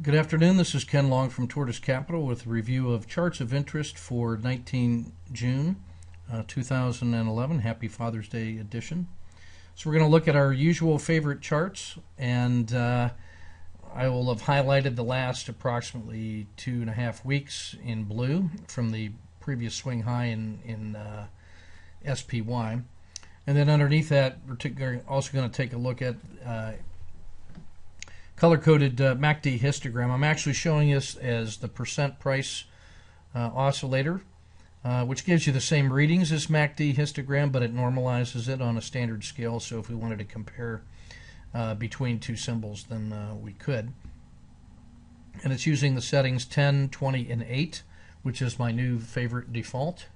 Good afternoon. This is Ken Long from Tortoise Capital with a review of charts of interest for 19 June 2011. Happy Father's Day edition. So we're going to look at our usual favorite charts, and I will have highlighted the last approximately 2.5 weeks in blue from the previous swing high in SPY. And then underneath that, we're also going to take a look at color-coded MACD histogram. I'm actually showing this as the percent price oscillator, which gives you the same readings as MACD histogram, but it normalizes it on a standard scale. So if we wanted to compare between two symbols, then we could. And it's using the settings 10, 20, and 8, which is my new favorite default.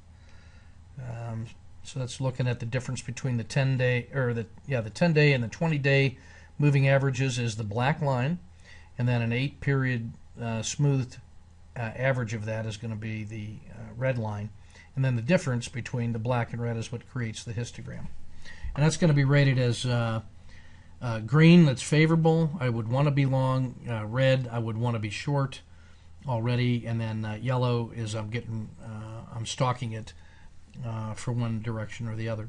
So that's looking at the difference between the 10-day or the 10-day and the 20-day moving averages is the black line, and then an 8-period smoothed average of that is going to be the red line, and then the difference between the black and red is what creates the histogram. And that's going to be rated as green, that's favorable. I would want to be long. Red, I would want to be short already, and then yellow is I'm stalking it for one direction or the other.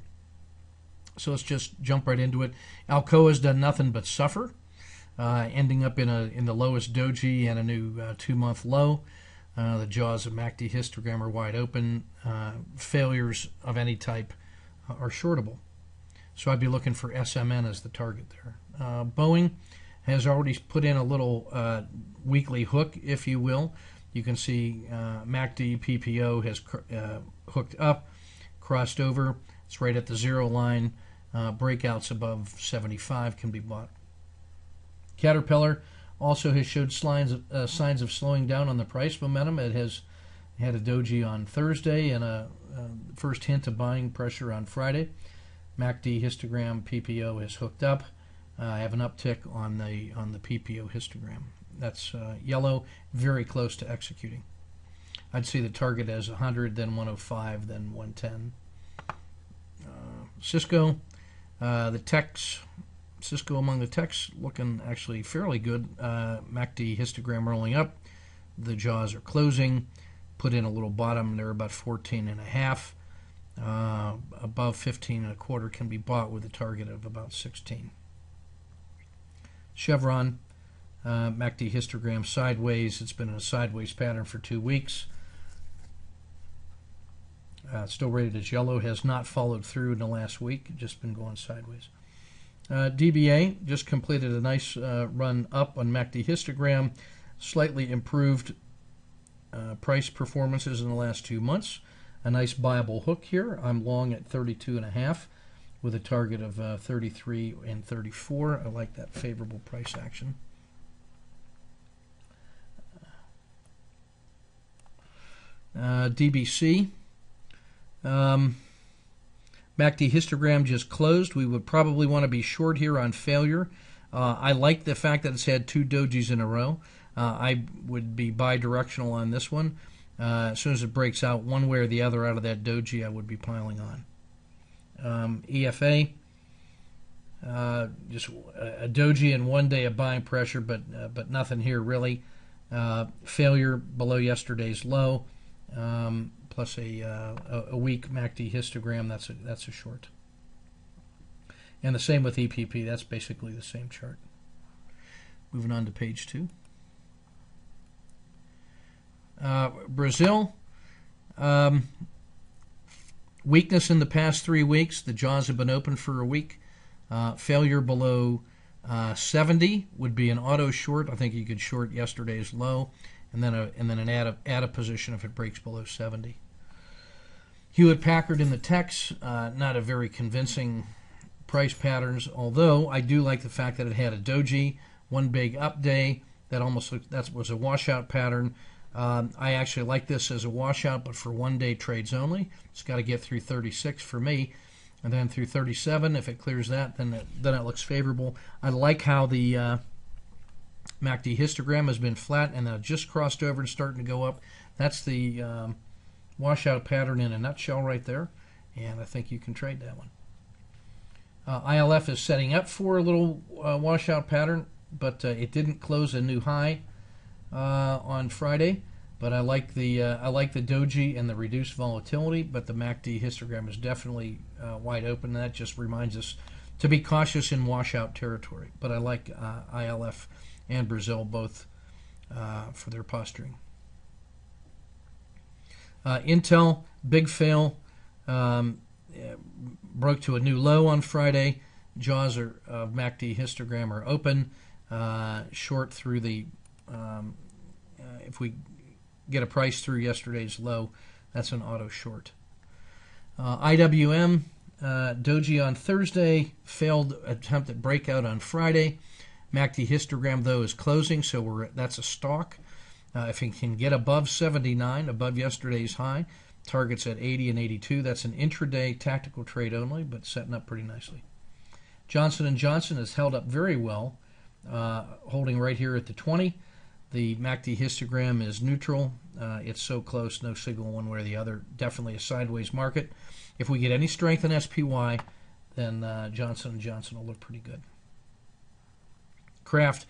So let's just jump right into it. Alcoa's done nothing but suffer, ending up in the lowest doji and a new 2-month low. The jaws of MACD histogram are wide open. Failures of any type are shortable. So I'd be looking for SMN as the target there. Boeing has already put in a little weekly hook, if you will. You can see MACD PPO has hooked up, crossed over. It's right at the zero line. Breakouts above 75 can be bought. Caterpillar also has showed signs of slowing down on the price momentum. It has had a doji on Thursday and a first hint of buying pressure on Friday. MACD histogram PPO has hooked up. I have an uptick on the PPO histogram. That's yellow, very close to executing. I'd see the target as 100, then 105, then 110. Cisco. The techs, Cisco among the techs, looking actually fairly good. MACD histogram rolling up. The jaws are closing. Put in a little bottom. They're about 14.5. Above 15.25 can be bought with a target of about 16. Chevron, MACD histogram sideways. It's been in a sideways pattern for 2 weeks. Still rated as yellow, has not followed through in the last week, just been going sideways. DBA just completed a nice run up on MACD histogram, slightly improved price performances in the last 2 months. A nice buyable hook here. I'm long at 32.5 with a target of 33 and 34. I like that favorable price action. DBC. MACD histogram just closed. We would probably want to be short here on failure. I like the fact that it's had 2 dojis in a row. I would be bi-directional on this one. As soon as it breaks out one way or the other out of that doji, I would be piling on. EFA, just a doji and 1 day of buying pressure, but nothing here really. Failure below yesterday's low. Plus a weak MACD histogram, that's a short. And the same with EPP, that's basically the same chart. Moving on to page 2. Brazil, weakness in the past 3 weeks. The jaws have been open for a week. Failure below 70 would be an auto short. I think you could short yesterday's low, and then an add a position if it breaks below 70. Hewlett-Packard in the techs, not a very convincing price patterns, although I do like the fact that it had a doji, 1 big up day. That was a washout pattern. I actually like this as a washout, but for 1 day trades only. It's got to get through 36 for me, and then through 37. If it clears that, then it looks favorable. I like how the MACD histogram has been flat and then just crossed over and starting to go up. That's the washout pattern in a nutshell right there, and I think you can trade that one. ILF is setting up for a little washout pattern, but it didn't close a new high. on Friday, but I like the doji and the reduced volatility. But the MACD histogram is definitely wide open. That just reminds us to be cautious in washout territory. But I like ILF and Brazil both for their posturing. Intel, big fail, broke to a new low on Friday. Jaws of MACD histogram are open, short through the, if we get a price through yesterday's low, that's an auto short. IWM, doji on Thursday, failed attempt at breakout on Friday. MACD histogram, though, is closing, so that's a stalk. If it can get above 79, above yesterday's high, targets at 80 and 82, that's an intraday tactical trade only, but setting up pretty nicely. Johnson & Johnson has held up very well, holding right here at the 20. The MACD histogram is neutral. It's so close, no signal one way or the other. Definitely a sideways market. If we get any strength in SPY, then Johnson & Johnson will look pretty good. Kraft,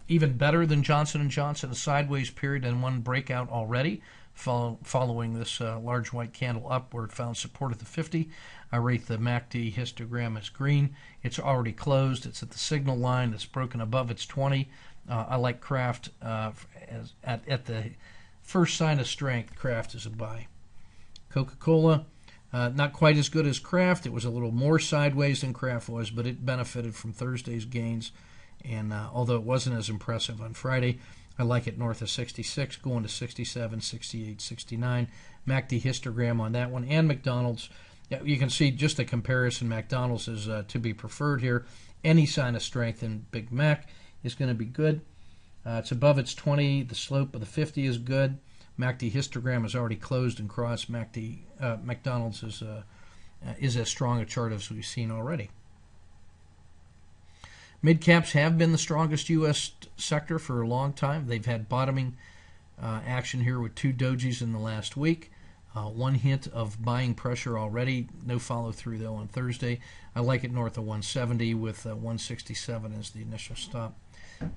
even better than Johnson & Johnson, a sideways period and one breakout already, following this large white candle up where it found support at the 50. I rate the MACD histogram as green. It's already closed. It's at the signal line. It's broken above its 20. I like Kraft at the first sign of strength. Kraft is a buy. Coca-Cola, not quite as good as Kraft. It was a little more sideways than Kraft was, but it benefited from Thursday's gains. And although it wasn't as impressive on Friday, I like it north of 66, going to 67, 68, 69. MACD histogram on that one. And McDonald's, you can see just the comparison. McDonald's is to be preferred here. Any sign of strength in Big Mac is going to be good. It's above its 20. The slope of the 50 is good. MACD histogram is already closed and crossed. McDonald's is as strong a chart as we've seen already. Mid-caps have been the strongest U.S. sector for a long time. They've had bottoming action here with two dojis in the last week. One hint of buying pressure already. No follow-through, though, on Thursday. I like it north of 170 with 167 as the initial stop.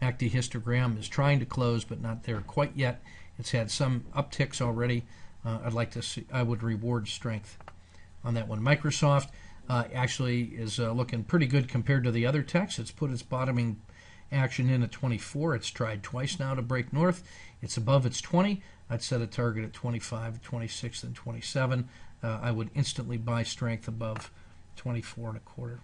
MACD histogram is trying to close, but not there quite yet. It's had some upticks already. I'd like to see. I would reward strength on that one. Microsoft actually is looking pretty good compared to the other techs. It's put its bottoming action in at 24. It's tried twice now to break north. It's above its 20. I'd set a target at 25, 26, and 27. I would instantly buy strength above 24 and a quarter.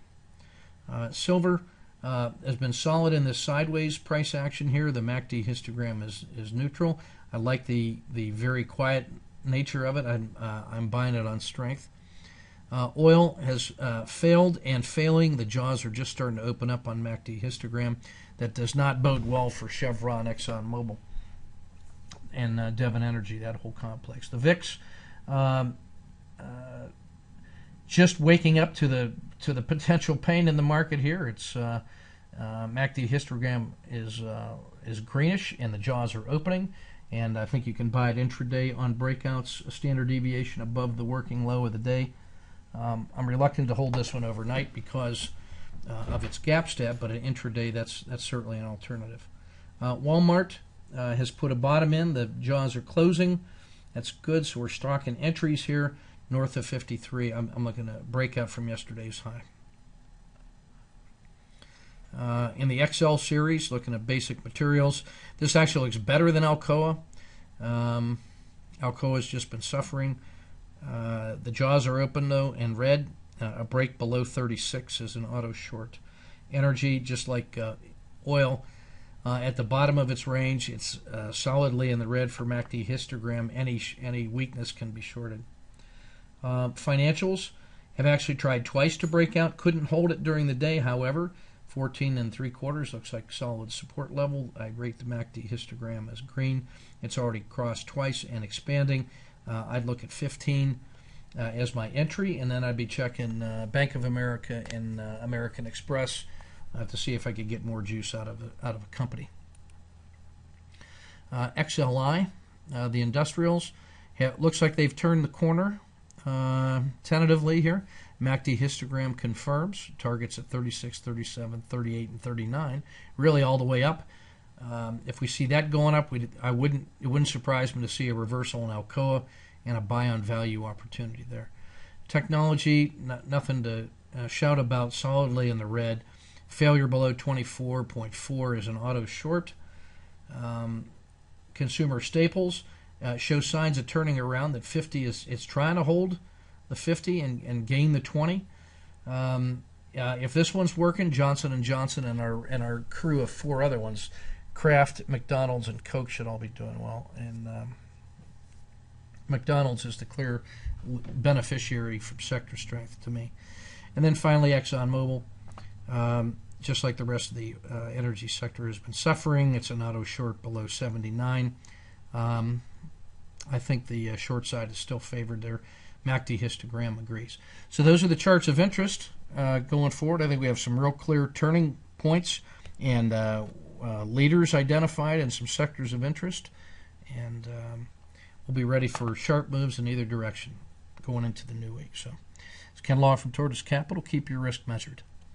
Silver has been solid in this sideways price action here. The MACD histogram is neutral. I like the very quiet nature of it. I'm buying it on strength. Oil has failed and failing. The jaws are just starting to open up on MACD histogram. That does not bode well for Chevron, ExxonMobil, and Devon Energy, that whole complex. The VIX just waking up to the potential pain in the market here. It's MACD histogram is greenish and the jaws are opening, and I think you can buy it intraday on breakouts, a standard deviation above the working low of the day. I'm reluctant to hold this one overnight because of its gap step, but an intraday, that's certainly an alternative. Walmart has put a bottom in. The jaws are closing. That's good, so we're stocking entries here north of 53. I'm looking at breakout from yesterday's high. In the XL series, looking at basic materials, this actually looks better than Alcoa. Alcoa has just been suffering. The jaws are open, though, and red. A break below 36 is an auto short. Energy, just like oil, at the bottom of its range. It's solidly in the red for MACD histogram. Any weakness can be shorted. Financials have actually tried twice to break out. Couldn't hold it during the day, however. 14 3/4 looks like solid support level. I rate the MACD histogram as green. It's already crossed twice and expanding. I'd look at 15 as my entry, and then I'd be checking Bank of America and American Express to see if I could get more juice out of a company. XLI, the industrials, looks like they've turned the corner tentatively here. MACD histogram confirms targets at 36, 37, 38, and 39, really all the way up. If we see that going up, it wouldn't surprise me to see a reversal in Alcoa and a buy on value opportunity there. Technology, nothing to shout about, solidly in the red. Failure below 24.4 is an auto short. Consumer staples show signs of turning around. That 50 is trying to hold the 50 and gain the 20. If this one's working, Johnson & Johnson and our crew of 4 other ones, Kraft, McDonald's, and Coke should all be doing well. And McDonald's is the clear beneficiary from sector strength to me. And then finally, ExxonMobil, just like the rest of the energy sector, has been suffering. It's an auto short below 79. I think the short side is still favored there. MACD histogram agrees. So those are the charts of interest going forward. I think we have some real clear turning points and leaders identified in some sectors of interest. And we'll be ready for sharp moves in either direction going into the new week. So it's Ken Law from Tortoise Capital. Keep your risk measured.